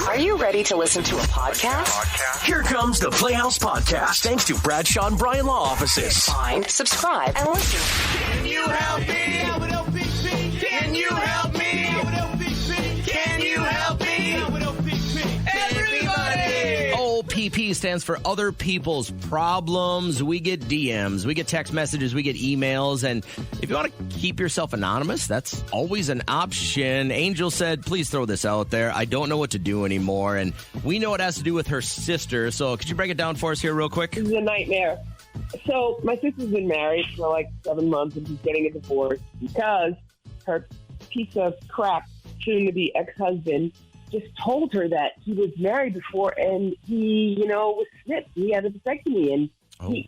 Are you ready to listen to a podcast? Here comes the Playhouse Podcast, thanks to Bradshaw and Bryan Law Offices. Find, subscribe, and listen. Can you help me? Can you help me? Can you help me? Everybody! OPP stands for Other People's Problems. We get DMs, we get text messages, we get emails, and if you want to keep yourself anonymous, that's always an option. Angel said, please throw this out there. I don't know what to do anymore, and we know it has to do with her sister, so could you break it down for us here real quick? This is a nightmare. So my sister's been married for like 7 months and she's getting a divorce because her piece of crap, soon-to-be ex-husband, just told her that he was married before and he, was snipped. He had a vasectomy and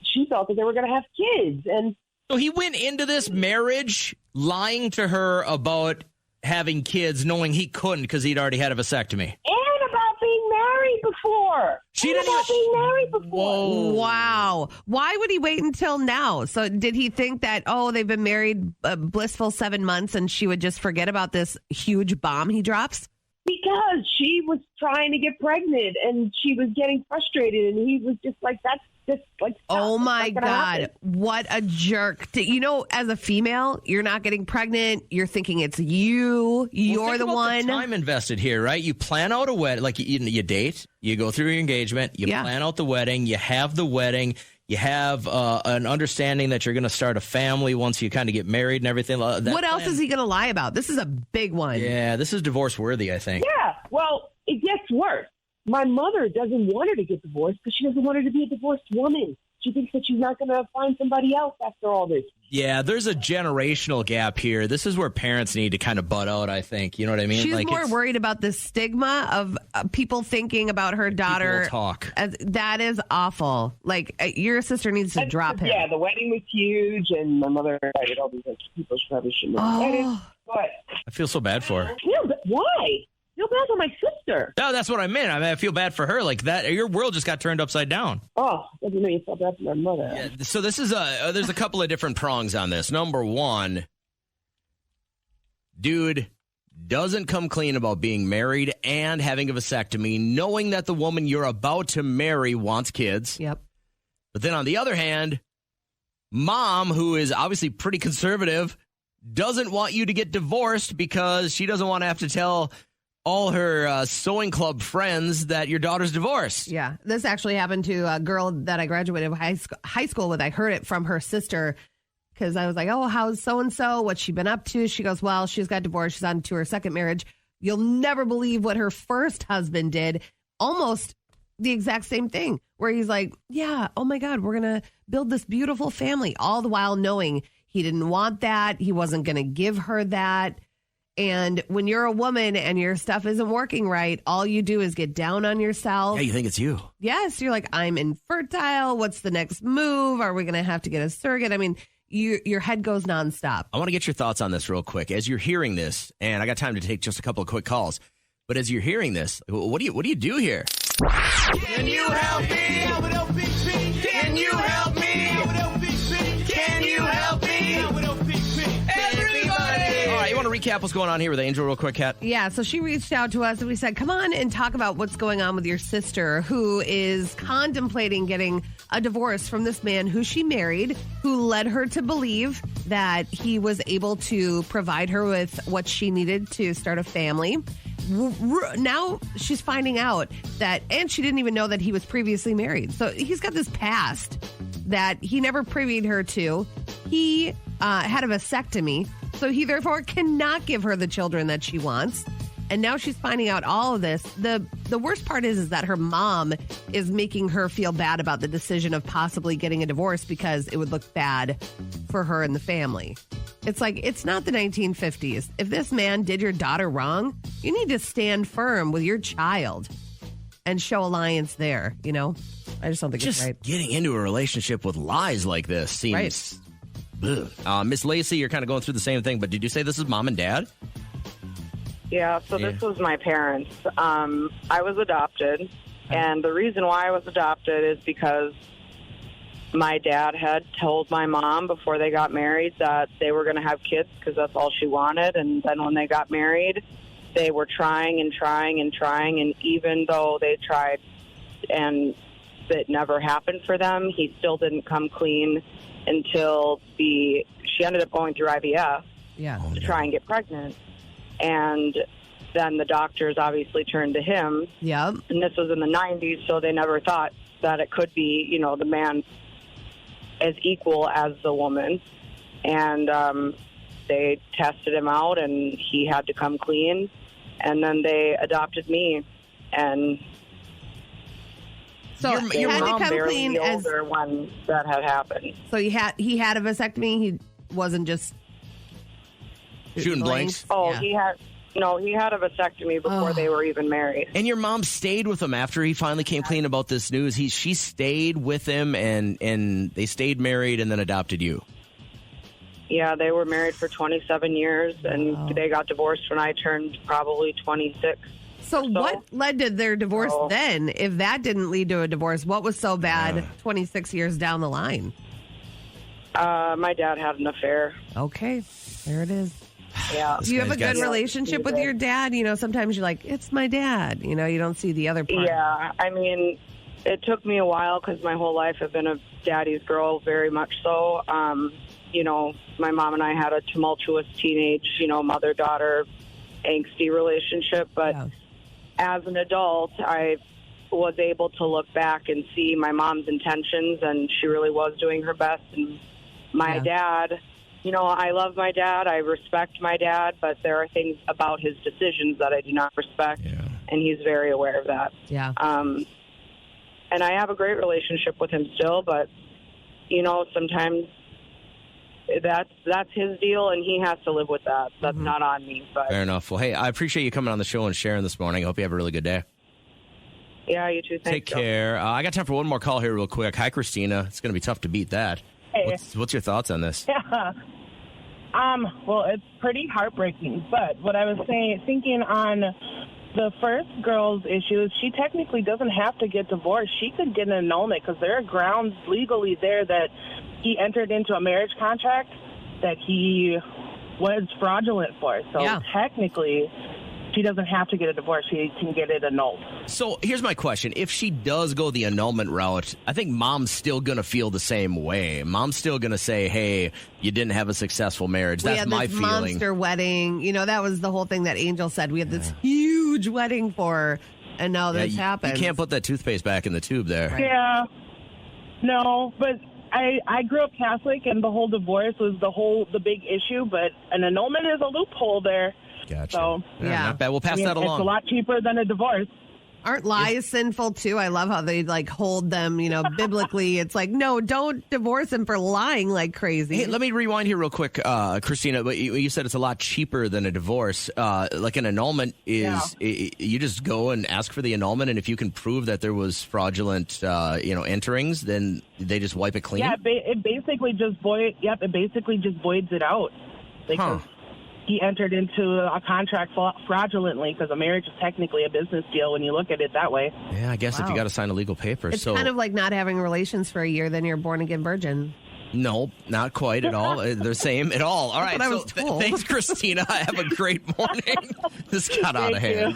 she thought that they were going to have kids. And so he went into this marriage lying to her about having kids, knowing he couldn't because he'd already had a vasectomy. And about being married before. Being married before. Whoa. Wow. Why would he wait until now? So did he think that, they've been married a blissful 7 months and she would just forget about this huge bomb he drops? Because she was trying to get pregnant and she was getting frustrated and he was just like, that's just like, oh my God, happen. What a jerk. As a female, you're not getting pregnant. You're thinking it's you. You're the one. The time invested here, right? You plan out a wedding, like you date, you go through your engagement, you plan out the wedding, you have the wedding. You have an understanding that you're going to start a family once you kind of get married and everything. What else is he going to lie about? This is a big one. Yeah, this is divorce worthy, I think. Yeah, well, it gets worse. My mother doesn't want her to get divorced because she doesn't want her to be a divorced woman. She thinks that she's not going to find somebody else after all this. Yeah, there's a generational gap here. This is where parents need to kind of butt out, I think. You know what I mean? She's more worried about the stigma of people thinking about her daughter. People talk. That is awful. Your sister needs to drop him. Yeah, the wedding was huge, and my mother invited all these people she probably shouldn't have invited. But I feel so bad for her. Why? I feel bad for my sister. No, that's what I meant. I feel bad for her. Like that, your world just got turned upside down. Oh, doesn't mean you feel bad for my mother. Yeah, so this is there's a couple of different prongs on this. Number one, dude doesn't come clean about being married and having a vasectomy, knowing that the woman you're about to marry wants kids. Yep. But then on the other hand, mom, who is obviously pretty conservative, doesn't want you to get divorced because she doesn't want to have to tell all her sewing club friends that your daughter's divorced. Yeah, this actually happened to a girl that I graduated high school with. I heard it from her sister because I was like, oh, how's so-and-so? What's she been up to? She goes, well, she's got divorced. She's on to her second marriage. You'll never believe what her first husband did. Almost the exact same thing where he's like, yeah, oh my God, we're going to build this beautiful family, all the while knowing he didn't want that. He wasn't going to give her that. And when you're a woman and your stuff isn't working right, all you do is get down on yourself. Yeah, you think it's you. Yes, you're like, I'm infertile. What's the next move? Are we going to have to get a surrogate? I mean, your head goes nonstop. I want to get your thoughts on this real quick. As you're hearing this, and I got time to take just a couple of quick calls, but as you're hearing this, what do you do here? Can you help me? Can you help me? Can you help me? Everybody! All right, you want to recap what's going on here with Angel real quick, Kat? Yeah, so she reached out to us and we said, come on and talk about what's going on with your sister who is contemplating getting a divorce from this man who she married, who led her to believe that he was able to provide her with what she needed to start a family. Now she's finding out that, and she didn't even know that he was previously married. So he's got this past that he never privied her to. He had a vasectomy, so he therefore cannot give her the children that she wants. And now she's finding out all of this. The worst part is that her mom is making her feel bad about the decision of possibly getting a divorce because it would look bad for her and the family. It's like, it's not the 1950s. If this man did your daughter wrong, you need to stand firm with your child and show alliance there, you know? I just don't think it's right. Getting into a relationship with lies like this seems... Right. Miss Lacey, you're kind of going through the same thing, but did you say this is mom and dad? Yeah, so this was my parents. I was adopted, and the reason why I was adopted is because my dad had told my mom before they got married that they were going to have kids because that's all she wanted, and then when they got married, they were trying and trying and trying, and even though they tried and it never happened for them, he still didn't come clean until she ended up going through IVF to try and get pregnant. And then the doctors obviously turned to him. Yep. And this was in the 90s, so they never thought that it could be, you know, the man as equal as the woman. And they tested him out, and he had to come clean. And then they adopted me. And so they you were had to come barely clean as older when that had happened. so he had a vasectomy. He wasn't just Shooting blanks. Oh, Yeah. he had a vasectomy before they were even married. And your mom stayed with him after he finally came clean about this news. She stayed with him, and they stayed married and then adopted you. Yeah, they were married for 27 years, and they got divorced when I turned probably 26. So what led to their divorce then? If that didn't lead to a divorce, what was so bad 26 years down the line? My dad had an affair. Okay, there it is. Yeah. Do you have a guy's good got- relationship with your dad? You know, sometimes you're like, it's my dad. You know, you don't see the other part. Yeah, I mean, it took me a while because my whole life I've been a daddy's girl, very much so. You know, my mom and I had a tumultuous teenage, you know, mother-daughter angsty relationship. But as an adult, I was able to look back and see my mom's intentions, and she really was doing her best. And my dad, you know, I love my dad. I respect my dad, but there are things about his decisions that I do not respect, and he's very aware of that. Yeah. And I have a great relationship with him still, but, you know, sometimes that's his deal, and he has to live with that. That's not on me. But Fair enough. Well, hey, I appreciate you coming on the show and sharing this morning. I hope you have a really good day. yeah, you too. Take care. I got time for one more call here real quick. Hi, Christina. It's going to be tough to beat that. Hey. What's your thoughts on this? Yeah. Well, it's pretty heartbreaking. But what I was thinking on the first girl's issues, she technically doesn't have to get divorced. She could get an annulment because there are grounds legally there that he entered into a marriage contract that he was fraudulent for. So technically, she doesn't have to get a divorce. She can get it annulled. So here's my question. If she does go the annulment route, I think mom's still going to feel the same way. Mom's still going to say, hey, you didn't have a successful marriage. We That's had my this feeling. monster wedding. You know, that was the whole thing that Angel said. We had this huge wedding for her, and now this happens. You can't put that toothpaste back in the tube there. Yeah. No, but I grew up Catholic, and the whole divorce was the big issue, but an annulment is a loophole there. Gotcha. So, Not bad. We'll pass that along. It's a lot cheaper than a divorce. Aren't lies sinful too? I love how they like hold them, you know, biblically. It's like, no, don't divorce him for lying like crazy. Hey, let me rewind here real quick, Christina. But you said it's a lot cheaper than a divorce. Like an annulment is, you just go and ask for the annulment, and if you can prove that there was fraudulent, enterings, then they just wipe it clean. Yeah, it basically just voids it out because he entered into a contract fraudulently because a marriage is technically a business deal when you look at it that way. Yeah, I guess if you got to sign a legal paper. It's kind of like not having relations for a year, then you're a born-again virgin. No, not quite at all. They're the same at all. All right, That's what I was told. Thanks, Christina. Have a great morning. This got out of hand.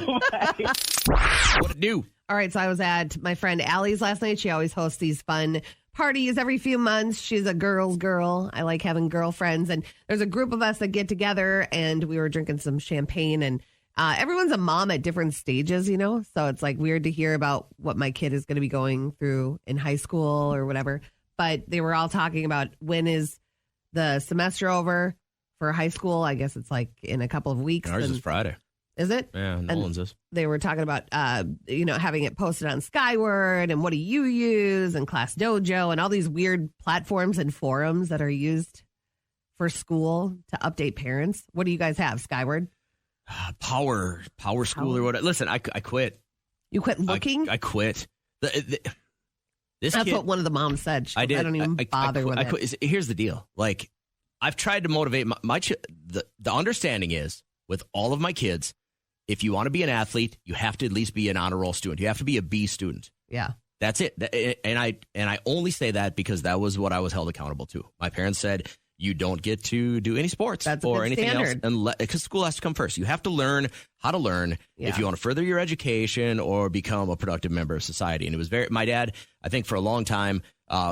What it do? All right, so I was at my friend Allie's last night. She always hosts these fun parties every few months. She's a girl's girl. I like having girlfriends. And there's a group of us that get together, and we were drinking some champagne. And everyone's a mom at different stages, you know? So it's like weird to hear about what my kid is going to be going through in high school or whatever. But they were all talking about when is the semester over for high school. I guess it's like in a couple of weeks. Ours is Friday. Is it? Yeah, Nolan's is. They were talking about, having it posted on Skyward and what do you use and Class Dojo and all these weird platforms and forums that are used for school to update parents. What do you guys have? Skyward? Power School or what? Listen, I quit. You quit looking? I quit. That's what one of the moms said. She goes, I don't even bother with it. Here's the deal. Like, I've tried to motivate the understanding is with all of my kids, if you want to be an athlete, you have to at least be an honor roll student. You have to be a B student. Yeah. That's it. And I only say that because that was what I was held accountable to. My parents said, you don't get to do any sports or anything standard. else because school has to come first. You have to learn how to learn if you want to further your education or become a productive member of society. And it was my dad, I think for a long time,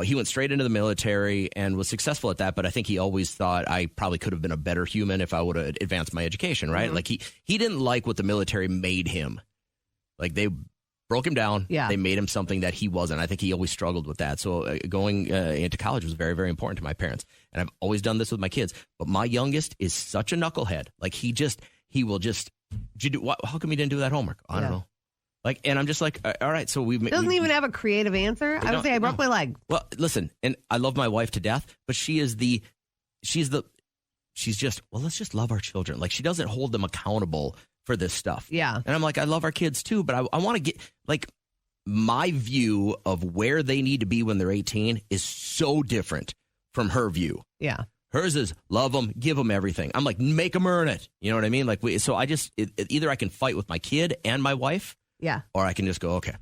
he went straight into the military and was successful at that. But I think he always thought I probably could have been a better human if I would have advanced my education, right? Like he didn't like what the military made him. Like they broke him down. Yeah. They made him something that he wasn't. I think he always struggled with that. So going into college was very, very important to my parents. And I've always done this with my kids. But my youngest is such a knucklehead. Like he will just, how come you didn't do that homework? I don't know. Like, and I'm just like, all right. So doesn't even have a creative answer. I would say I broke my leg. Well, listen, and I love my wife to death, but she's just, well, let's just love our children. Like she doesn't hold them accountable for this stuff. Yeah. And I'm like, I love our kids too, but I want to get, like, my view of where they need to be when they're 18 is so different from her view. Yeah. Hers is love them, give them everything. I'm like, make them earn it. You know what I mean? Like, so I just, either I can fight with my kid and my wife. Yeah. Or I can just go, okay.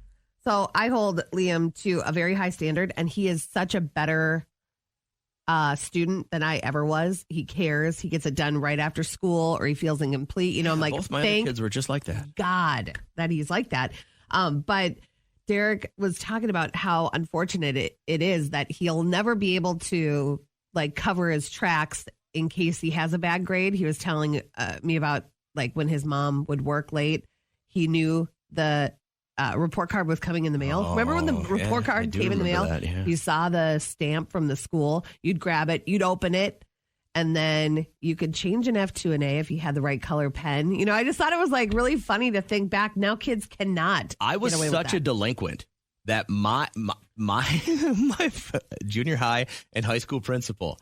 So I hold Liam to a very high standard, and he is such a better student than I ever was. He cares. He gets it done right after school, or he feels incomplete. You know, I'm like, both my other kids were just like that. God, that he's like that. But Derek was talking about how unfortunate it is that he'll never be able to like cover his tracks in case he has a bad grade. He was telling me about like when his mom would work late, he knew the report card was coming in the mail. Remember when the report card came in the mail? That, You saw the stamp from the school. You'd grab it, you'd open it, and then you could change an F to an A if you had the right color pen. You know, I just thought it was like really funny to think back. Now kids cannot. I was such a delinquent that my junior high and high school principal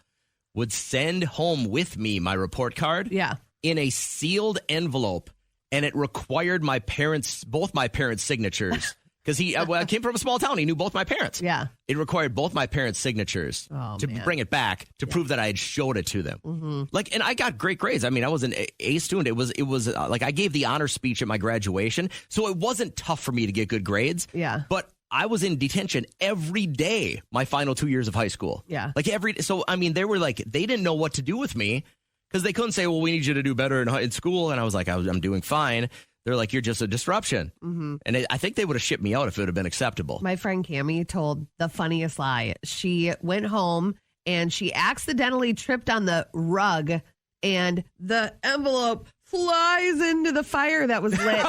would send home with me my report card in a sealed envelope. And it required both my parents' signatures. Because I came from a small town. He knew both my parents. Yeah. It required both my parents' signatures to bring it back to prove that I had showed it to them. Mm-hmm. Like, and I got great grades. I mean, I was an A student. It was like I gave the honor speech at my graduation. So it wasn't tough for me to get good grades. Yeah. But I was in detention every day my final 2 years of high school. Yeah. Like so, I mean, they didn't know what to do with me. Because they couldn't say, well, we need you to do better in school. And I was like, I'm doing fine. They're like, you're just a disruption. Mm-hmm. And I think they would have shipped me out if it would have been acceptable. My friend Cammie told the funniest lie. She went home and she accidentally tripped on the rug and the envelope flies into the fire that was lit.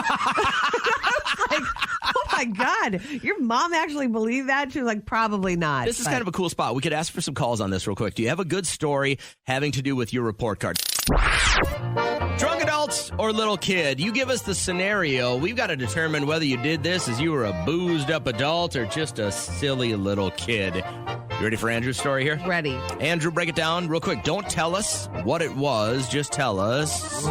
Like, oh my God, your mom actually believed that? She was like, probably not. This is kind of a cool spot. We could ask for some calls on this real quick. Do you have a good story having to do with your report card? Drunk adults or little kid? You give us the scenario. We've got to determine whether you did this as you were a boozed up adult or just a silly little kid. You ready for Andrew's story here? Ready. Andrew, break it down real quick. Don't tell us what it was. Just tell us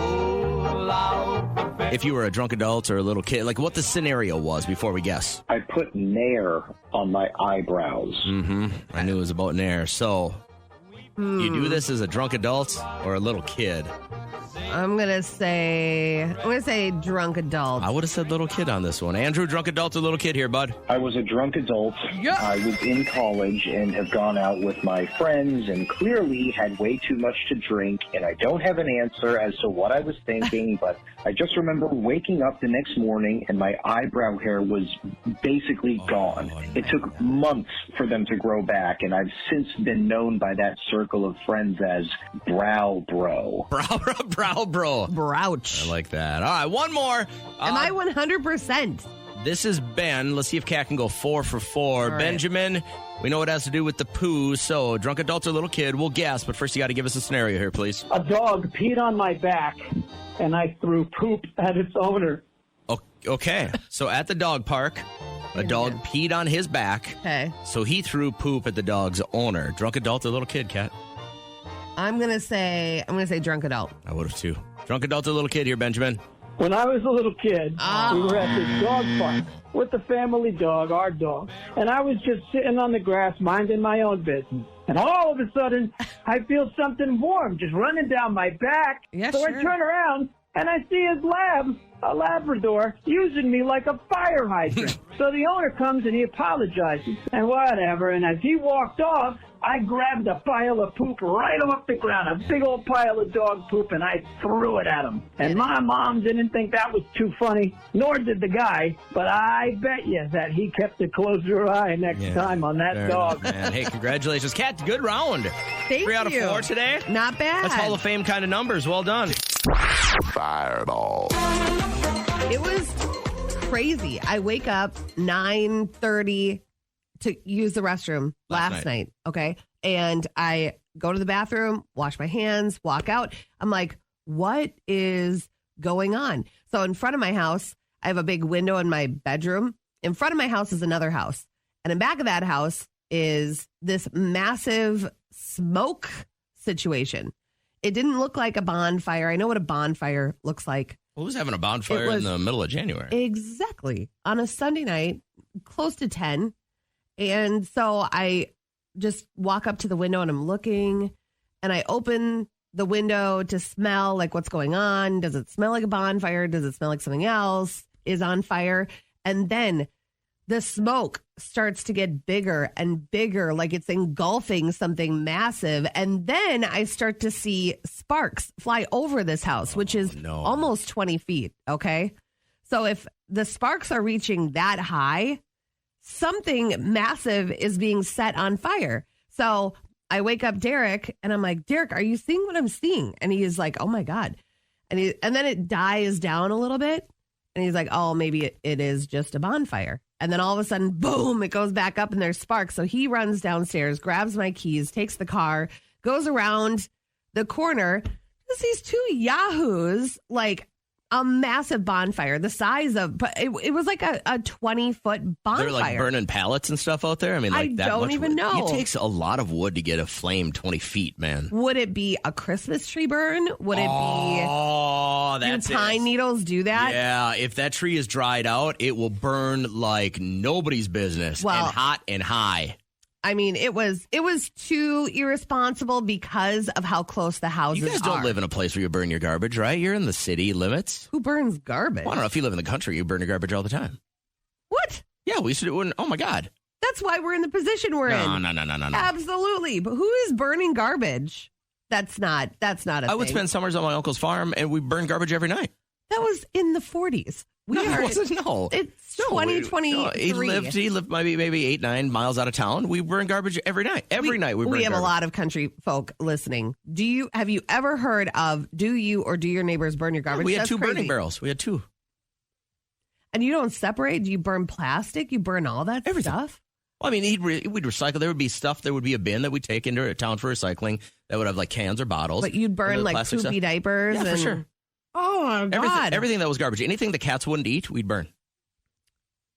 if you were a drunk adult or a little kid, like what the scenario was before we guess. I put Nair on my eyebrows. Mm-hmm. I knew it was about Nair. So, you do this as a drunk adult or a little kid? I'm gonna say drunk adult. I would have said little kid on this one. Andrew, drunk adult or little kid here, bud? I was a drunk adult. Yeah. I was in college and have gone out with my friends and clearly had way too much to drink. And I don't have an answer as to what I was thinking, but I just remember waking up the next morning and my eyebrow hair was basically gone. It took months for them to grow back, and I've since been known by that circle of friends as brow bro. Brow bro. Brouch. I like that. All right, one more. Am I 100%? This is Ben. Let's see if Kat can go 4 for 4. Right. Benjamin, we know it has to do with the poo, so drunk adult or little kid, we'll guess. But first, you got to give us a scenario here, please. A dog peed on my back, and I threw poop at its owner. Okay, so at the dog park, a dog peed on his back. Okay. So he threw poop at the dog's owner. Drunk adult or little kid, Kat? I'm gonna say drunk adult. I would have too. Drunk adult or little kid here, Benjamin? When I was a little kid, we were at this dog park with the family dog, our dog, and I was just sitting on the grass minding my own business. And all of a sudden, I feel something warm just running down my back. Yeah, so sure. I turn around and I see his lab a Labrador using me like a fire hydrant. So the owner comes and he apologizes and whatever. And as he walked off, I grabbed a pile of poop right off the ground, a big old pile of dog poop, and I threw it at him. And my mom didn't think that was too funny, nor did the guy, but I bet you that he kept a closer eye next time on that dog. Man. Hey, congratulations, Kat. Good round. Thank 3 out of you. 4 today. Not bad. That's Hall of Fame kind of numbers. Well done. Fireball. It was crazy. I wake up 9:30 to use the restroom last night. Okay. And I go to the bathroom, wash my hands, walk out. I'm like, what is going on? So in front of my house, I have a big window in my bedroom. In front of my house is another house. And in back of that house is this massive smoke situation. It didn't look like a bonfire. I know what a bonfire looks like. Who's having a bonfire in the middle of January? Exactly. On a Sunday night, close to 10. And so I just walk up to the window and I'm looking and I open the window to smell like what's going on. Does it smell like a bonfire? Does it smell like something else is on fire? And then the smoke starts to get bigger and bigger, like it's engulfing something massive. And then I start to see sparks fly over this house, which is almost 20 feet. Okay. So if the sparks are reaching that high, something massive is being set on fire. So I wake up Derek and I'm like, Derek, are you seeing what I'm seeing? And he is like, oh my God. And then it dies down a little bit. And he's like, oh, maybe it is just a bonfire. And then all of a sudden, boom, it goes back up and there's sparks. So he runs downstairs, grabs my keys, takes the car, goes around the corner. These two yahoos, like a massive bonfire, the size of, but it was like a 20-foot bonfire. They're like burning pallets and stuff out there. I mean, like I that don't much even wood. know. It takes a lot of wood to get a flame 20 feet, man. Would it be a Christmas tree burn? Would it be? Oh, that's do pine needles do that? Yeah, if that tree is dried out, it will burn like nobody's business and hot and high. I mean, it was too irresponsible because of how close the houses are. You guys don't live in a place where you burn your garbage, right? You're in the city limits. Who burns garbage? Well, I don't know. If you live in the country, you burn your garbage all the time. What? Yeah, we used to do it. Oh, my God. That's why we're in the position we're in. No. Absolutely. But who is burning garbage? That's not a thing. I would spend summers on my uncle's farm, and we burn garbage every night. That was in the 40s. It wasn't. No. It's 2023. He lived maybe 8-9 miles out of town. We burn garbage every night. Every night we burn have garbage. A lot of country folk listening. Have you ever heard of do your neighbors burn your garbage? Yeah, we had That's two crazy. burning barrels. We had two. And you don't separate? Do you burn plastic? You burn all that stuff? Well, I mean, we'd recycle. There would be stuff. There would be a bin that we'd take into a town for recycling that would have like cans or bottles. But you'd burn like poopy stuff. diapers. Yeah, for sure. Oh, my God. Everything that was garbage. Anything the cats wouldn't eat, we'd burn.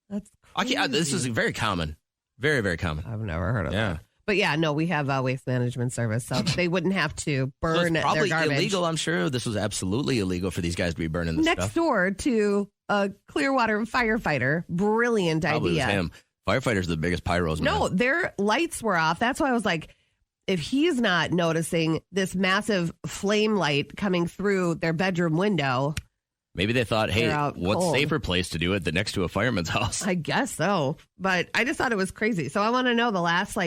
That's crazy. This is very common. Very, very common. I've never heard of that. But yeah, no, we have a waste management service, so they wouldn't have to burn it's probably their garbage. Illegal, I'm sure. This was absolutely illegal for these guys to be burning this stuff. Next door to a Clearwater firefighter. Brilliant Probably idea. was him. Firefighters are the biggest pyros, man. No, their lights were off. That's why I was like, if he's not noticing this massive flame light coming through their bedroom window. Maybe they thought, hey, what's cold. safer place to do it than next to a fireman's house? I guess so. But I just thought it was crazy. So I want to know the last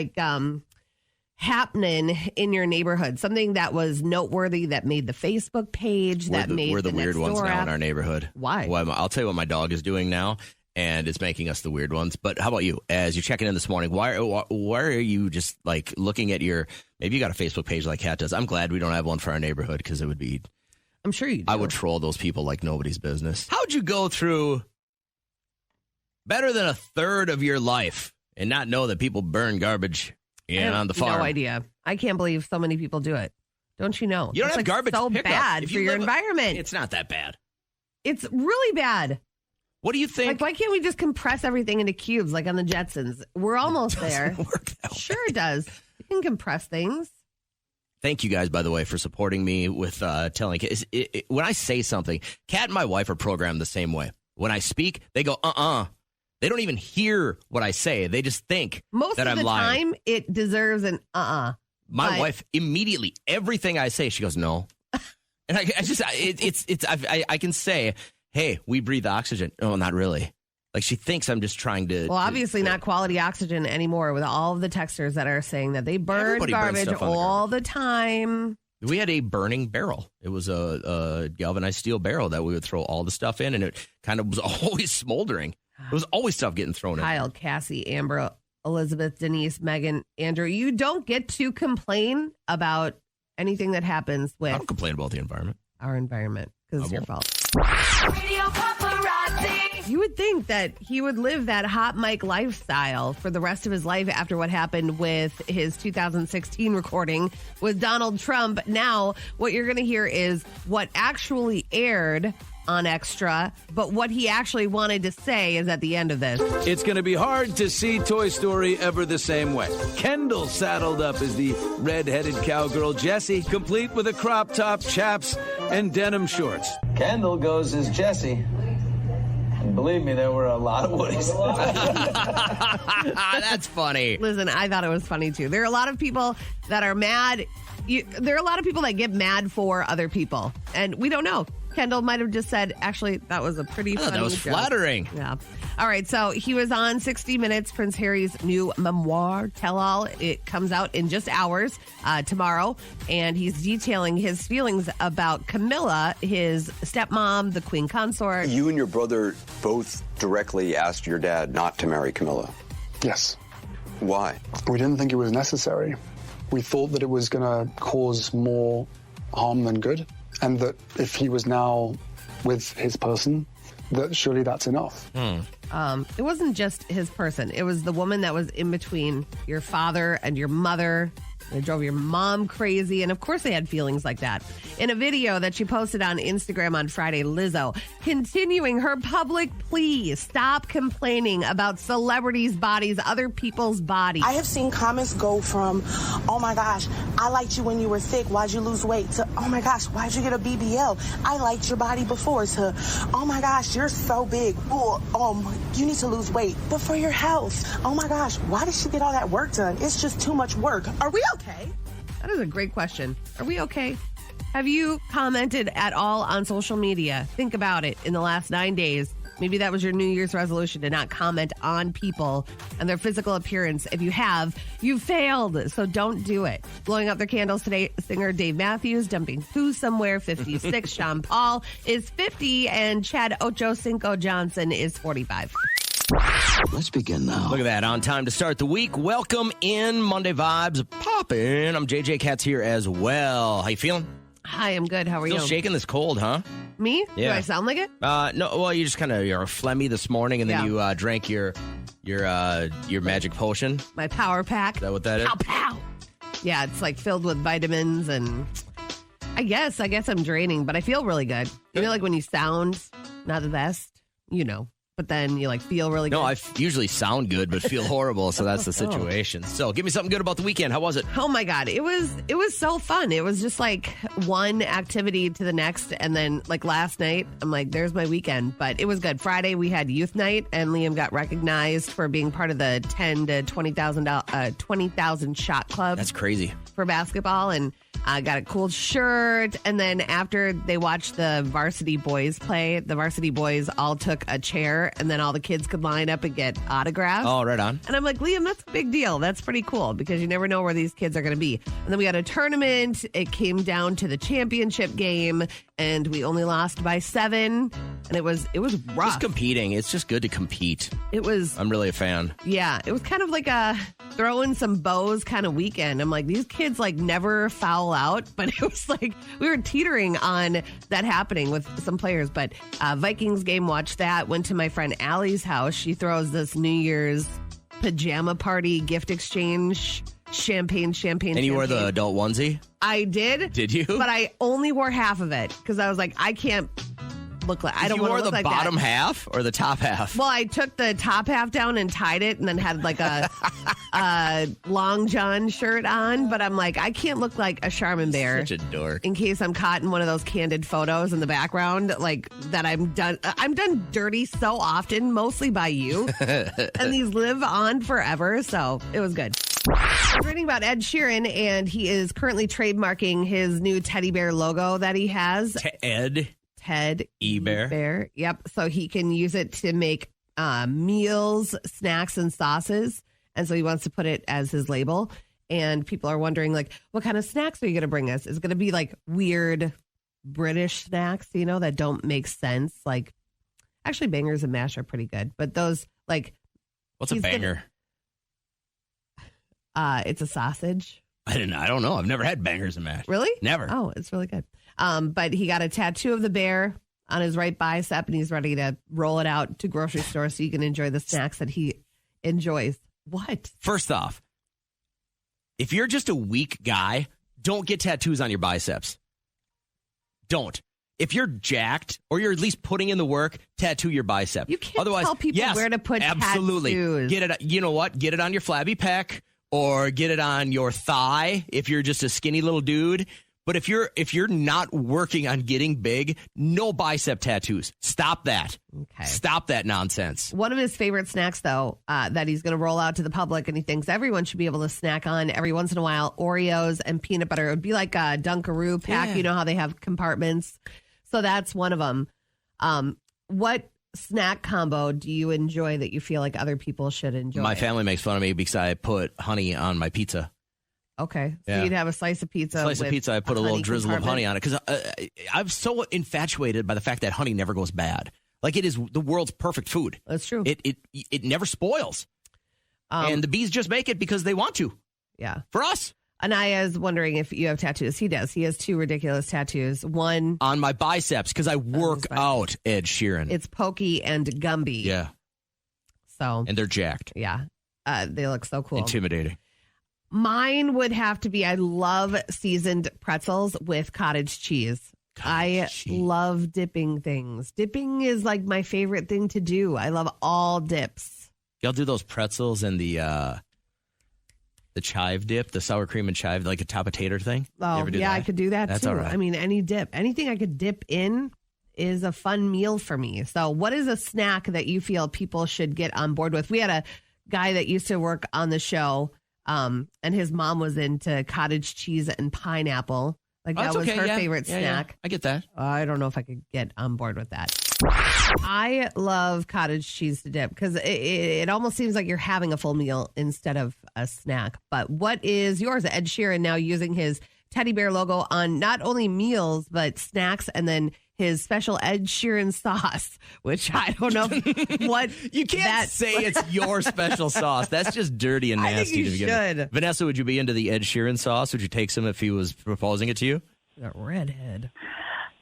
happening in your neighborhood, something that was noteworthy that made the Facebook page, we're the weird ones now in our neighborhood. Why? Well, I'll tell you what my dog is doing now, and it's making us the weird ones. But how about you? As you're checking in this morning, why are you just like looking at maybe you got a Facebook page like Kat does. I'm glad we don't have one for our neighborhood because it would be. I'm sure you do. I would troll those people like nobody's business. How'd you go through better than a third of your life and not know that people burn garbage on the farm? No idea. I can't believe so many people do it. Don't you know? You don't it's have garbage so pickup. bad for your environment. It's not that bad. It's really bad. What do you think? Like, why can't we just compress everything into cubes like on the Jetsons? We're almost there. Sure it does. You can compress things. Thank you guys, by the way, for supporting me with telling kids. When I say something, Kat and my wife are programmed the same way. When I speak, they go, They don't even hear what I say. They just think that I'm lying. Most of the time, it deserves an My wife, immediately, everything I say, she goes, no. And I can say, hey, we breathe oxygen. Oh, not really. Like, she thinks I'm just trying to... Well, obviously not quality oxygen anymore with all of the texters that are saying that they burn garbage all the time. We had a burning barrel. It was a galvanized steel barrel that we would throw all the stuff in, and it kind of was always smoldering. It was always stuff getting thrown in. Kyle, Cassie, Amber, Elizabeth, Denise, Megan, Andrew, you don't get to complain about anything that happens with... I don't complain about the environment. Our environment, because it's your fault. Radio Paparazzi. You would think that he would live that hot mic lifestyle for the rest of his life after what happened with his 2016 recording with Donald Trump. Now, what you're going to hear is what actually aired on Extra, but what he actually wanted to say is at the end of this. It's going to be hard to see Toy Story ever the same way. Kendall saddled up as the red-headed cowgirl Jessie, complete with a crop top, chaps, and denim shorts. Kendall goes as Jessie. And believe me, there were a lot of Woodies. That's funny. Listen, I thought it was funny, too. There are a lot of people that are mad. There are a lot of people that get mad for other people, and we don't know. Kendall might have just said, actually, that was a pretty funny that was joke. flattering. Yeah. All right, so he was on 60 Minutes, Prince Harry's new memoir, Tell All. It comes out in just hours tomorrow, and he's detailing his feelings about Camilla, his stepmom, the queen consort. You and your brother both directly asked your dad not to marry Camilla. Yes. Why? We didn't think it was necessary. We thought that it was going to cause more harm than good, and that if he was now with his person, that surely that's enough. It wasn't just his person. It was the woman that was in between your father and your mother. It drove your mom crazy. And of course they had feelings like that. In a video that she posted on Instagram on Friday, Lizzo continuing her public plea, stop complaining about celebrities' bodies, other people's bodies. I have seen comments go from, oh my gosh, I liked you when you were thick, why'd you lose weight, to, oh my gosh, why'd you get a BBL? I liked your body before, to, oh my gosh, you're so big. Ooh, you need to lose weight, but for your health. Oh my gosh, why did she get all that work done? It's just too much work. Are we okay? That is a great question. Are we okay? Have you commented at all on social media? Think about it in the last 9 days. Maybe that was your New Year's resolution to not comment on people and their physical appearance. If you have, you failed. So don't do it. Blowing up their candles today, singer Dave Matthews dumping poo somewhere, 56. Sean Paul is 50, and Chad Ochocinco Johnson is 45. Let's begin now. Look at that. On time to start the week. Welcome in. Monday vibes popping. I'm JJ Katz here as well. How you feeling? Hi, I'm good. How are you? Still shaking this cold, huh? Me? Yeah. Do I sound like it? No. Well, you just kind of, you're phlegmy this morning, and then you drank your magic potion. My power pack. Is that what that is? Pow, pow. Yeah, it's like filled with vitamins, and I guess I'm draining, but I feel really good. You know, like when you sound not the best, you know. But then you like feel really good. No, I usually sound good, but feel horrible. So that's the situation. So give me something good about the weekend. How was it? Oh my God. It was so fun. It was just like one activity to the next. And then like last night, I'm like, there's my weekend. But it was good. Friday, we had youth night, and Liam got recognized for being part of the 10 to 20,000 shot club. That's crazy. For basketball. And I got a cool shirt. And then after they watched the varsity boys play, the varsity boys all took a chair, and then all the kids could line up and get autographs. Oh, right on. And I'm like, Liam, that's a big deal. That's pretty cool because you never know where these kids are going to be. And then we had a tournament. It came down to the championship game, and we only lost by 7. And it was rough. Just competing. It's just good to compete. I'm really a fan. Yeah. It was kind of like a throwing some bows kind of weekend. I'm like, these kids like never foul out, but it was like we were teetering on that happening with some players. But Vikings game, watched that. Went to my friend Allie's house. She throws this New Year's pajama party gift exchange, champagne. And you wore the adult onesie? I did. Did you? But I only wore half of it because I was like, I can't look like, I don't want to look like that. You wore the bottom half or the top half? Well, I took the top half down and tied it, and then had like a long john shirt on. But I'm like, I can't look like a Charmin bear. Such a dork. In case I'm caught in one of those candid photos in the background, like that I'm done dirty so often, mostly by you. And these live on forever, so it was good. I was reading about Ed Sheeran, and he is currently trademarking his new teddy bear logo that he has. Ted E-Bear. Yep. So he can use it to make meals, snacks, and sauces. And so he wants to put it as his label. And people are wondering, like, what kind of snacks are you going to bring us? Is it going to be like weird British snacks, that don't make sense? Like, actually, bangers and mash are pretty good. But those, like... What's a banger? It's a sausage. I don't know. I've never had bangers and mash. Really? Never. Oh, it's really good. But he got a tattoo of the bear on his right bicep, and he's ready to roll it out to grocery stores so you can enjoy the snacks that he enjoys. What? First off, if you're just a weak guy, don't get tattoos on your biceps. Don't. If you're jacked or you're at least putting in the work, tattoo your bicep. You can't tell people where to put absolutely. tattoos. Get it. You know what? Get it on your flabby pec or get it on your thigh if you're just a skinny little dude. But if you're not working on getting big, no bicep tattoos. Stop that. Okay. Stop that nonsense. One of his favorite snacks, though, that he's going to roll out to the public, and he thinks everyone should be able to snack on every once in a while, Oreos and peanut butter. It would be like a Dunkaroo pack. Yeah. You know how they have compartments? So that's one of them. What snack combo do you enjoy that you feel like other people should enjoy? My family makes fun of me because I put honey on my pizza. Okay. So Yeah. you'd have a slice of pizza. I put a little drizzle of honey on it because I'm so infatuated by the fact that honey never goes bad. Like, it is the world's perfect food. That's true. It never spoils. And the bees just make it because they want to. Yeah. For us. Anaya's wondering if you have tattoos. He does. He has 2 ridiculous tattoos. One on my biceps because I work out, Ed Sheeran. It's Pokey and Gumby. Yeah. So. And they're jacked. Yeah. They look so cool. Intimidating. Mine would have to be, I love seasoned pretzels with cottage cheese. Love dipping things. Dipping is like my favorite thing to do. I love all dips. Y'all do those pretzels and the chive dip, the sour cream and chive, like a top of tater thing? Oh, yeah, I could do that That's too. all right. I mean, any dip. Anything I could dip in is a fun meal for me. So what is a snack that you feel people should get on board with? We had a guy that used to work on the show, and his mom was into cottage cheese and pineapple. Like, that was her favorite snack. Yeah. I get that. I don't know if I could get on board with that. I love cottage cheese to dip because it almost seems like you're having a full meal instead of a snack. But what is yours? Ed Sheeran now using his teddy bear logo on not only meals, but snacks, and then his special Ed Sheeran sauce, which I don't know what. You can't say it's your special sauce. That's just dirty and nasty. I think you should. Vanessa, would you be into the Ed Sheeran sauce? Would you take some if he was proposing it to you? That redhead.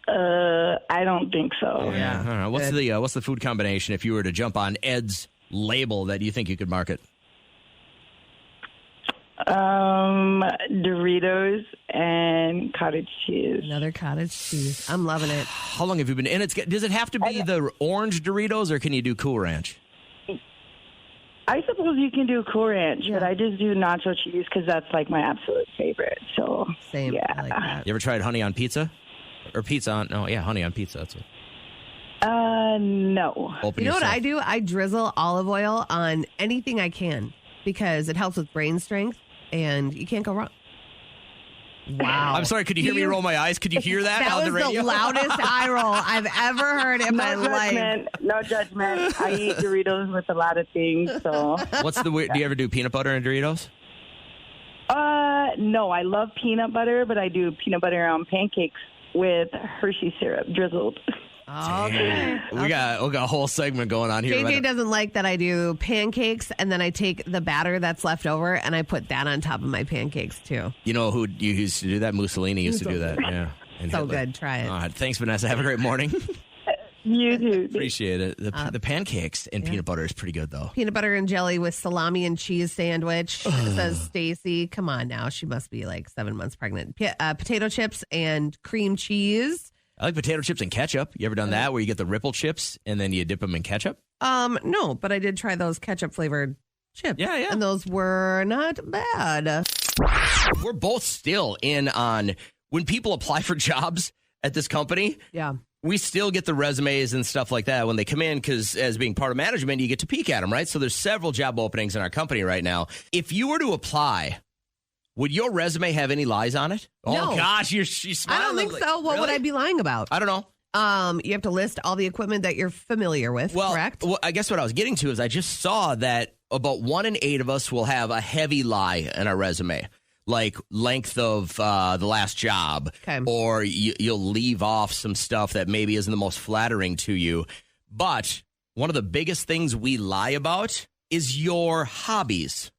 I don't think so. Yeah. I don't know. What's the food combination if you were to jump on Ed's label that you think you could market? Doritos and cottage cheese. Another cottage cheese. I'm loving it. How long have you been? And does it have to be the orange Doritos, or can you do Cool Ranch? I suppose you can do Cool Ranch, but I just do nacho cheese because that's like my absolute favorite. So same. Yeah. I like that. You ever tried honey on pizza? Or pizza on? No, yeah, honey on pizza. That's what. No. You know what I do? I drizzle olive oil on anything I can because it helps with brain strength, and you can't go wrong. Wow. I'm sorry, could you hear me roll my eyes? Could you hear that on the radio? That was the loudest eye roll I've ever heard in my life. No judgment. I eat Doritos with a lot of things, so. Do you ever do peanut butter and Doritos? No, I love peanut butter, but I do peanut butter on pancakes with Hershey syrup drizzled. Okay. We got a whole segment going on here. JJ doesn't like that I do pancakes and then I take the batter that's left over and I put that on top of my pancakes too. You know who used to do that? Mussolini used to do that. Yeah. And so Hitler. Good. Try it. All right. Thanks, Vanessa. Have a great morning. You too. Appreciate it. The pancakes and peanut butter is pretty good, though. Peanut butter and jelly with salami and cheese sandwich, says Stacy. Come on now. She must be like 7 months pregnant. Potato chips and cream cheese. I like potato chips and ketchup. You ever done that where you get the Ripple chips and then you dip them in ketchup? No, but I did try those ketchup flavored chips. Yeah. And those were not bad. We're both still in on when people apply for jobs at this company. Yeah. We still get the resumes and stuff like that when they come in because as being part of management, you get to peek at them, right? So there's several job openings in our company right now. If you were to apply, would your resume have any lies on it? No. Oh, gosh, she's smiling. I don't think so. What Really? would I be lying about? I don't know. You have to list all the equipment that you're familiar with, correct? Well, I guess what I was getting to is I just saw that about 1 in 8 of us will have a heavy lie in our resume, like length of the last job, or you'll leave off some stuff that maybe isn't the most flattering to you. But one of the biggest things we lie about is your hobbies.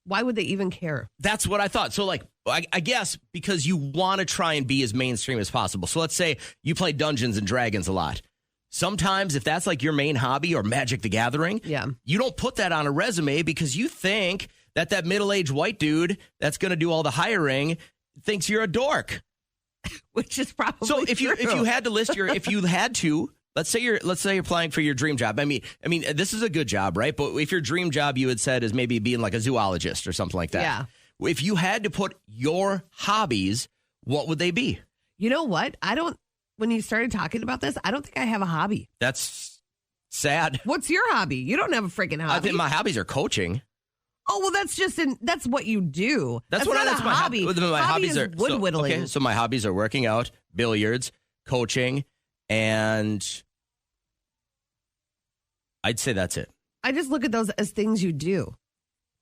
Why would they even care? That's what I thought. So, like, I guess because you want to try and be as mainstream as possible. So let's say you play Dungeons and Dragons a lot. Sometimes if that's like your main hobby or Magic the Gathering, you don't put that on a resume because you think that middle-aged white dude that's going to do all the hiring thinks you're a dork. Which is probably so. If you had to list let's say you're applying for your dream job. I mean, this is a good job, right? But if your dream job you had said is maybe being like a zoologist or something like that. Yeah. If you had to put your hobbies, what would they be? You know what? When you started talking about this, I don't think I have a hobby. That's sad. What's your hobby? You don't have a freaking hobby. I think my hobbies are coaching. Oh, well, that's what you do. That's my hobby. My hobbies are wood whittling. So my hobbies are working out, billiards, coaching, and I'd say that's it. I just look at those as things you do.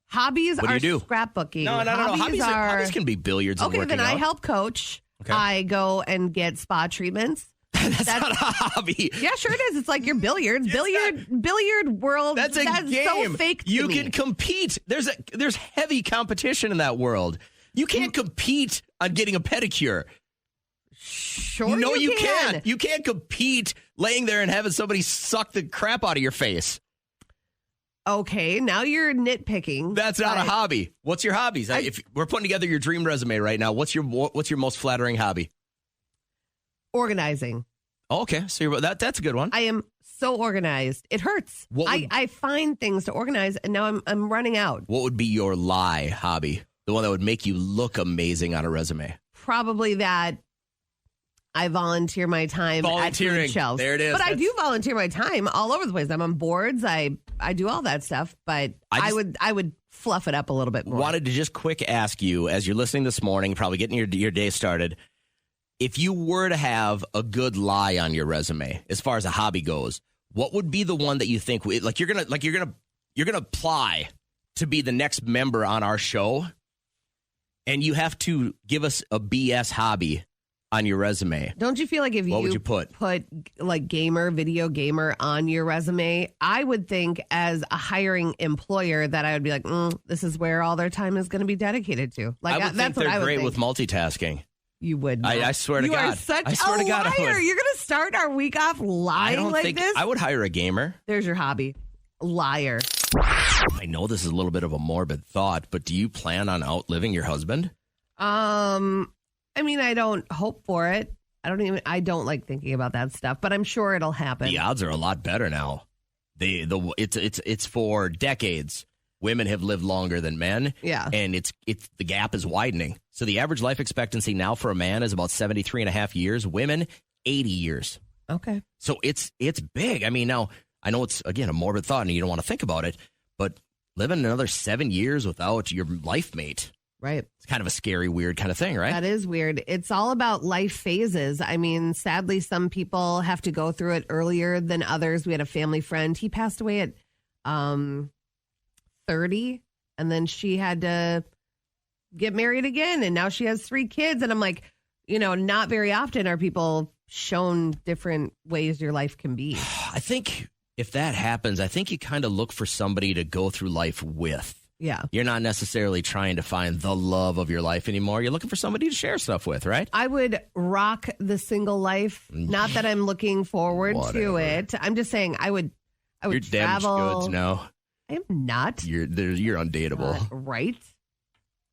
Hobbies What do are you do? scrapbooking. No. Hobbies can be billiards and working then I out. help coach. Okay. I go and get spa treatments. That's not a hobby. Yeah, sure it is. It's like your billiards. Billiard world. That's a game. So fake to you me. can compete. There's heavy competition in that world. You can't compete on getting a pedicure. Sure, no, you can. can't. You can't compete laying there and having somebody suck the crap out of your face. Okay, now you're nitpicking. That's not a hobby. What's your hobbies? If we're putting together your dream resume right now, what's your most flattering hobby? Organizing. Oh, okay, so that's a good one. I am so organized. It hurts. I find things to organize, and now I'm running out. What would be your lie hobby? The one that would make you look amazing on a resume? Probably that I volunteer my time at food shelves. There it is. But I do volunteer my time all over the place. I'm on boards. I do all that stuff, but I would fluff it up a little bit more. Wanted to just quick ask you, as you're listening this morning, probably getting your day started, if you were to have a good lie on your resume as far as a hobby goes, what would be the one that you think you're gonna apply to be the next member on our show, and you have to give us a BS hobby on your resume? Don't you feel like if what would you put like video gamer on your resume, I would think as a hiring employer that I would be like, this is where all their time is going to be dedicated to. Like I would think they're great with multitasking. You would not. I swear to God. You are such I swear a to God, liar. I would. You're going to start our week off lying this? I would hire a gamer. There's your hobby. Liar. I know this is a little bit of a morbid thought, but do you plan on outliving your husband? I mean, I don't hope for it. I don't like thinking about that stuff, but I'm sure it'll happen. The odds are a lot better now. It's for decades. Women have lived longer than men. Yeah. And the gap is widening. So the average life expectancy now for a man is about 73 and a half years. Women, 80 years. Okay. So it's big. I mean, now I know it's, again, a morbid thought and you don't want to think about it, but living another 7 years without your life mate. Right. It's kind of a scary, weird kind of thing, right? That is weird. It's all about life phases. I mean, sadly, some people have to go through it earlier than others. We had a family friend. He passed away at 30, and then she had to get married again, and now she has 3 kids. And I'm like, not very often are people shown different ways your life can be. I think if that happens, I think you kind of look for somebody to go through life with. Yeah. You're not necessarily trying to find the love of your life anymore. You're looking for somebody to share stuff with, right? I would rock the single life. Not that I'm looking forward to it. I'm just saying I would You're travel. Damaged goods, no. I am not. You're undateable. Right.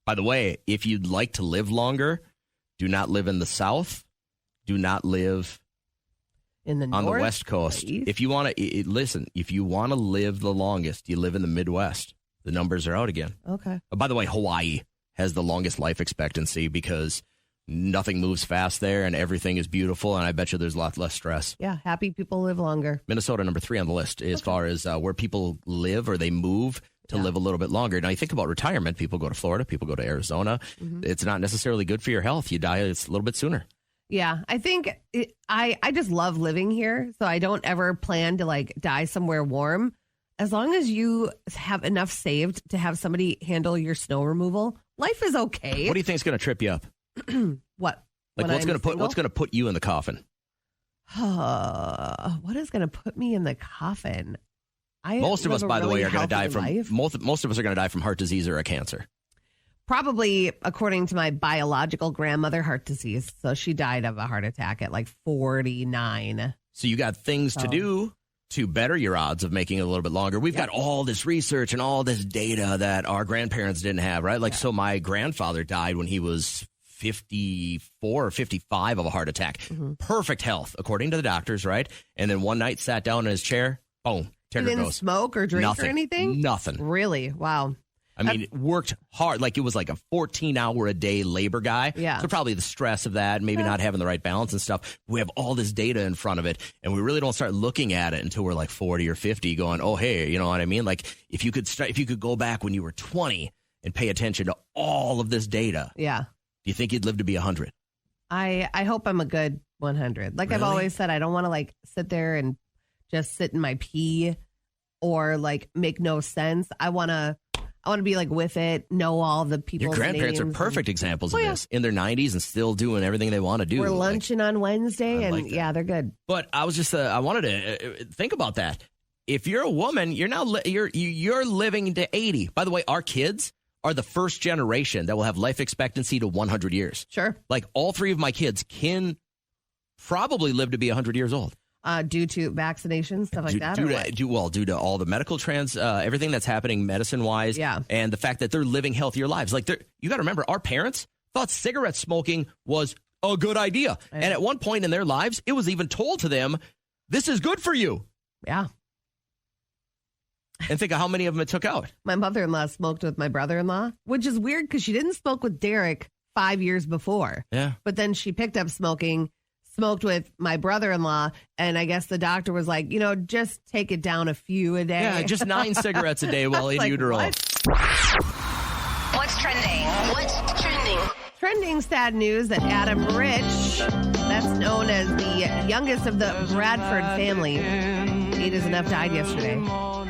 By the way, if you'd like to live longer, do not live in the South. Do not live in the on North, the West Coast. If you want to listen, if you want to live the longest, you live in the Midwest. The numbers are out again. Okay. By the way, Hawaii has the longest life expectancy because nothing moves fast there and everything is beautiful. And I bet you there's a lot less stress. Yeah. Happy people live longer. Minnesota, number 3 on the list as far as where people live or they move to live a little bit longer. Now, you think about retirement. People go to Florida. People go to Arizona. Mm-hmm. It's not necessarily good for your health. You die a little bit sooner. Yeah, I think I just love living here, so I don't ever plan to like die somewhere warm. As long as you have enough saved to have somebody handle your snow removal, life is okay. What do you think is going to trip you up? What? Like what's going to put you in the coffin? What is going to put me in the coffin? Most of us, by the way, are going to die from most of us are going to die from heart disease or a cancer. Probably, according to my biological grandmother, heart disease. So she died of a heart attack at like 49. So you got things to do to better your odds of making it a little bit longer. We've got all this research and all this data that our grandparents didn't have, right? Like, so my grandfather died when he was 54 or 55 of a heart attack. Perfect health, according to the doctors, right? And then one night sat down in his chair, boom, He didn't smoke or drink or anything? Nothing. Really? Wow. I mean, it worked hard. Like, it was like a 14-hour-a-day labor guy. Yeah. So probably the stress of that, maybe not having the right balance and stuff. We have all this data in front of it, and we really don't start looking at it until we're like 40 or 50 going, oh, hey, you know what I mean? Like, if you could go back when you were 20 and pay attention to all of this data, do you think you'd live to be 100? I hope I'm a good 100. Like I've always said, I don't want to like sit there and just sit in my pee or like make no sense. I want to be like with it, know all the people. Your grandparents are perfect examples of this, in their 90s and still doing everything they want to do. We're lunching on Wednesday, and they're good. But I was just, I wanted to think about that. If you're a woman, you're now you're living to 80. By the way, our kids are the first generation that will have life expectancy to 100 years. Sure. Like all three of my kids can probably live to be 100 years old. Due to vaccinations, stuff like that? Due to all the medical trends, everything that's happening medicine-wise, and the fact that they're living healthier lives. Like, you got to remember, our parents thought cigarette smoking was a good idea. And at one point in their lives, it was even told to them, this is good for you. Yeah. And think of how many of them it took out. My mother-in-law smoked with my brother-in-law, which is weird because she didn't smoke with Derek 5 years before. Yeah. But then she picked up smoking, smoked with my brother-in-law, and I guess the doctor was like, just take it down a few a day. Yeah, just 9 cigarettes a day while in utero. What's trending? What's trending? Trending sad news that Adam Rich, that's known as the youngest of the Bradford family, 8 is enough, died yesterday.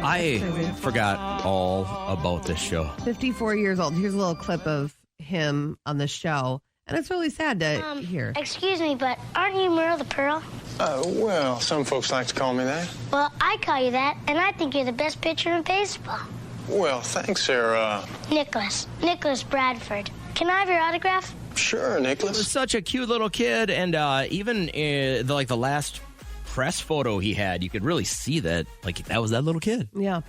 I forgot all about this show. 54 years old. Here's a little clip of him on the show. And it's really sad to hear. Excuse me, but aren't you Merle the Pearl? Well, some folks like to call me that. Well, I call you that, and I think you're the best pitcher in baseball. Well, thanks, Sarah. Nicholas Bradford. Can I have your autograph? Sure, Nicholas. He was such a cute little kid, and even the last press photo he had, you could really see that, that was that little kid. Yeah.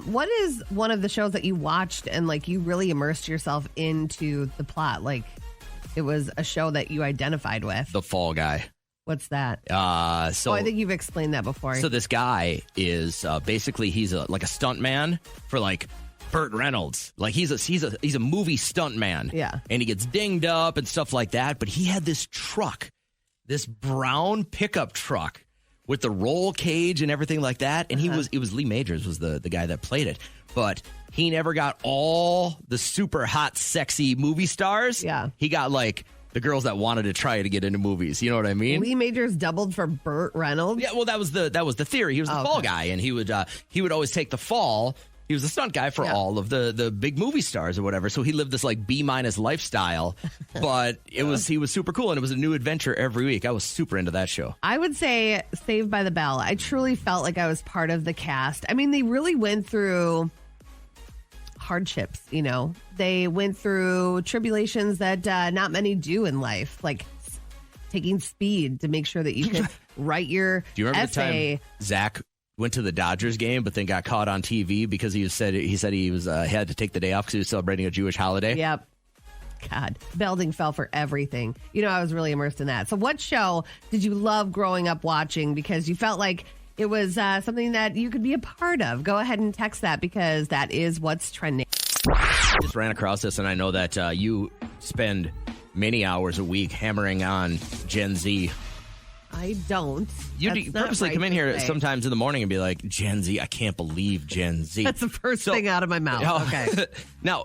What is one of the shows that you watched and, you really immersed yourself into the plot? It was a show that you identified with. The Fall Guy. What's that? I think you've explained that before. So this guy is basically he's a stunt man for Burt Reynolds. He's a movie stunt man. Yeah. And he gets dinged up and stuff like that. But he had this truck, this brown pickup truck with the roll cage and everything like that. And it was Lee Majors was the guy that played it. But he never got all the super hot, sexy movie stars. Yeah. He got the girls that wanted to try to get into movies. You know what I mean? Lee Majors doubled for Burt Reynolds. Yeah, well, that was the theory. He was the fall guy, and he would always take the fall. He was the stunt guy for all of the big movie stars or whatever. So he lived this B- lifestyle, but he was super cool, and it was a new adventure every week. I was super into that show. I would say Saved by the Bell. I truly felt like I was part of the cast. I mean, they really went through hardships, They went through tribulations that not many do in life, like taking speed to make sure that you could write your Do you remember essay. the time Zach went to the Dodgers game, but then got caught on TV because he said he was had to take the day off because he was celebrating a Jewish holiday? Yep. God, Belding fell for everything. I was really immersed in that. So what show did you love growing up watching because you felt like it was something that you could be a part of? Go ahead and text that because that is what's trending. Just ran across this, and I know that you spend many hours a week hammering on Gen Z. I don't. You purposely come in here sometimes in the morning and be like, Gen Z, I can't believe Gen Z. That's the first thing out of my mouth. Okay. Now,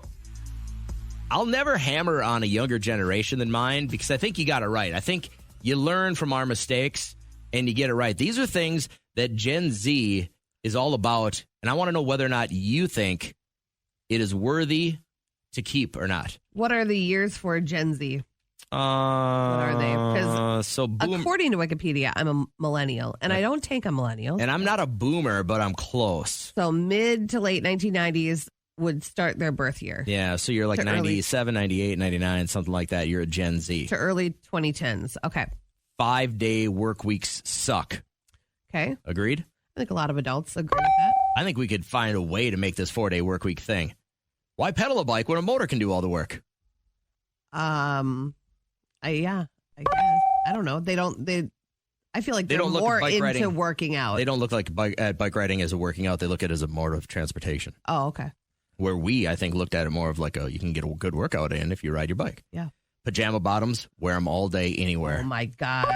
I'll never hammer on a younger generation than mine because I think you got it right. I think You learn from our mistakes, and you get it right. These are things that Gen Z is all about, and I want to know whether or not you think it is worthy to keep or not. What are the years for Gen Z? What are they? Because according to Wikipedia, I'm a millennial, and I don't take a millennial. And I'm not a boomer, but I'm close. So mid to late 1990s would start their birth year. Yeah, so you're like 97, 98, 99, something like that. You're a Gen Z. To early 2010s. Okay. 5-day work weeks suck. Okay. Agreed? I think a lot of adults agree with that. I think we could find a way to make this 4-day work week thing. Why pedal a bike when a motor can do all the work? Yeah, I guess. I don't know. I feel like they're more into working out. They don't look like bike riding as a working out. They look at it as a mode of transportation. Oh, okay. Where we, I think, looked at it more of like you can get a good workout in if you ride your bike. Yeah. Pajama bottoms, wear them all day, anywhere. Oh, my God.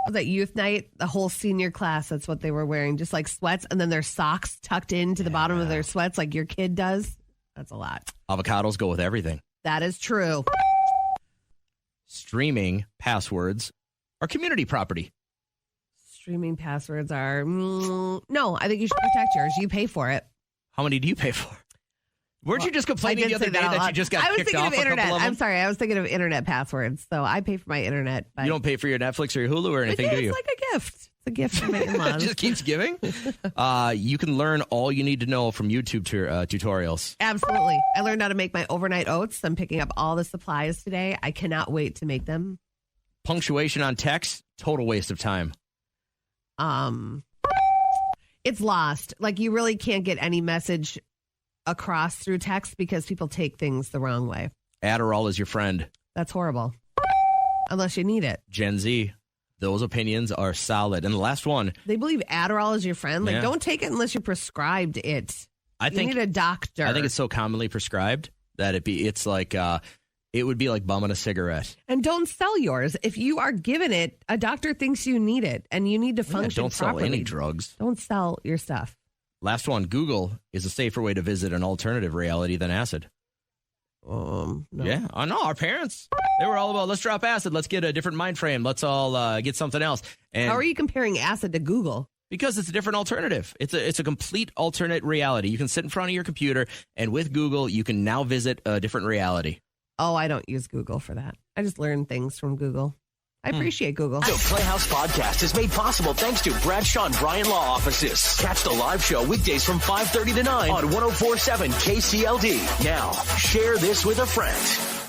Was that youth night? The whole senior class, that's what they were wearing. Just like sweats and then their socks tucked into the bottom of their sweats like your kid does. That's a lot. Avocados go with everything. That is true. Streaming passwords are community property. Streaming passwords are... no, I think you should protect yours. You pay for it. How many do you pay for? Weren't you just complaining the other day that you just got kicked off a couple of them? I'm sorry. I was thinking of internet passwords. So I pay for my internet. But you don't pay for your Netflix or your Hulu or anything, do you? It's like a gift. It's a gift from my in-laws. It just keeps giving? You can learn all you need to know from YouTube tutorials. Absolutely. I learned how to make my overnight oats. I'm picking up all the supplies today. I cannot wait to make them. Punctuation on text, total waste of time. It's lost. Like, you really can't get any message across through text because people take things the wrong way. Adderall is your friend. That's horrible. Unless you need it. Gen Z, those opinions are solid. And the last one. They believe Adderall is your friend. Like, Yeah. Don't take it unless you're prescribed it. You need a doctor. I think it's so commonly prescribed that it's like it would be like bumming a cigarette. And don't sell yours. If you are given it, a doctor thinks you need it and you need to function don't properly. sell any drugs. Don't sell your stuff. Last one, Google is a safer way to visit an alternative reality than acid. No. Yeah, I know. Our parents, they were all about, let's drop acid. Let's get a different mind frame. Let's all get something else. And how are you comparing acid to Google? Because it's a different alternative. It's a complete alternate reality. You can sit in front of your computer, and with Google, you can now visit a different reality. Oh, I don't use Google for that. I just learn things from Google. I appreciate Google. The Playhouse podcast is made possible thanks to Bradshaw and Bryan Law Offices. Catch the live show weekdays from 5:30 to 9 on 104.7 KCLD. Now, share this with a friend.